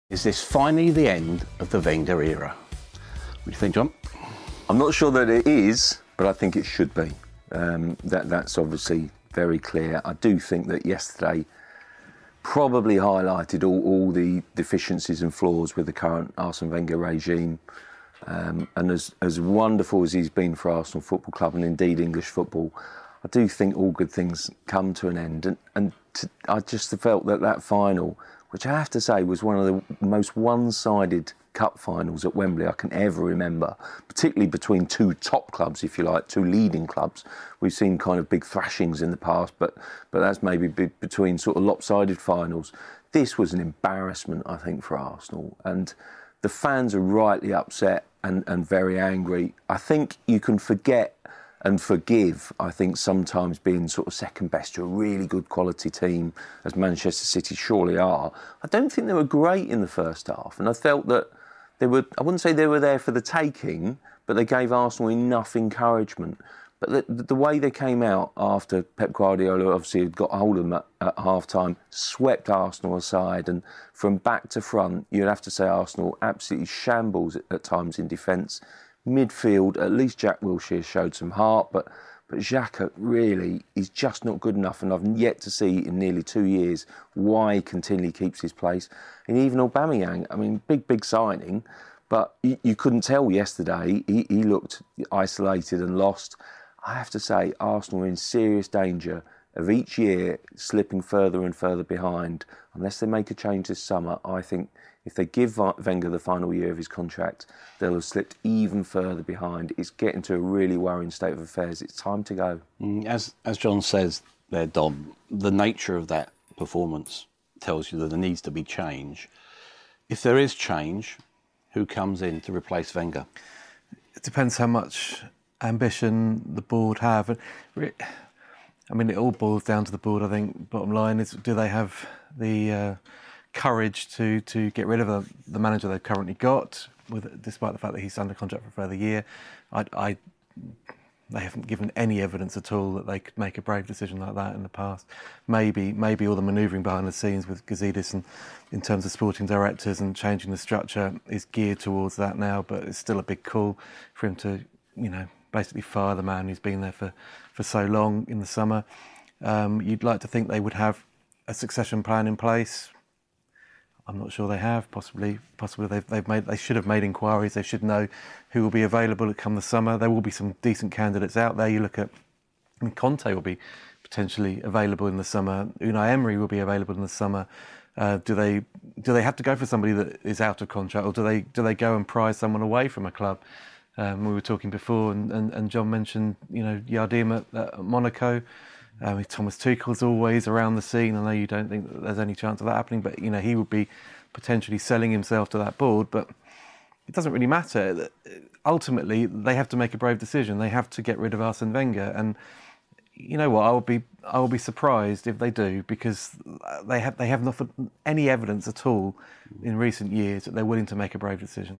Is this finally the end of the Wenger era? What do you think, John? I'm not sure that it is, but I think it should be. That's obviously very clear. I do think that yesterday probably highlighted all the deficiencies and flaws with the current Arsene Wenger regime. And as wonderful as he's been for Arsenal Football Club and indeed English football, I do think all good things come to an end. I just felt that final, which I have to say was one of the most one-sided cup finals at Wembley I can ever remember, particularly between two top clubs, if you like, two leading clubs. We've seen kind of big thrashings in the past, but that's maybe between sort of lopsided finals. This was an embarrassment, I think, for Arsenal. And the fans are rightly upset and very angry. I think you can forget and forgive, I think, sometimes being sort of second best to a really good quality team, as Manchester City surely are. I don't think they were great in the first half, and I felt that they were, I wouldn't say they were there for the taking, but they gave Arsenal enough encouragement. But the way they came out after Pep Guardiola obviously had got hold of them at half-time, swept Arsenal aside, and from back to front, you'd have to say Arsenal absolutely shambles at times in defence. Midfield, at least Jack Wilshere showed some heart, but Xhaka really is just not good enough, and I've yet to see in nearly 2 years why he continually keeps his place. And even Aubameyang, I mean, big signing, but you couldn't tell yesterday. He looked isolated and lost. I have to say, Arsenal are in serious danger of each year slipping further and further behind. Unless they make a change this summer, I think if they give Wenger the final year of his contract, they'll have slipped even further behind. It's getting to a really worrying state of affairs. It's time to go. As John says there, Dom, the nature of that performance tells you that there needs to be change. If there is change, who comes in to replace Wenger? It depends how much ambition the board have. I mean, it all boils down to the board, I think. Bottom line is, do they have the courage to get rid of the manager they've currently got, despite the fact that he's under contract for a further year? They haven't given any evidence at all that they could make a brave decision like that in the past. Maybe all the manoeuvring behind the scenes with Gazidis and in terms of sporting directors and changing the structure is geared towards that now, but it's still a big call for him to, basically fire the man who's been there for so long in the summer. You'd like to think they would have a succession plan in place. I'm not sure they have. Possibly they should have made inquiries. They should know who will be available come the summer. There will be some decent candidates out there. You look at, Conte will be potentially available in the summer. Unai Emery will be available in the summer. Do they have to go for somebody that is out of contract, or do they go and prize someone away from a club? We were talking before, and John mentioned Yardim at Monaco. Thomas Tuchel's always around the scene. I know you don't think that there's any chance of that happening, but he would be potentially selling himself to that board. But it doesn't really matter. Ultimately, they have to make a brave decision. They have to get rid of Arsene Wenger, and you know what? I will be surprised if they do, because they haven't offered any evidence at all in recent years that they're willing to make a brave decision.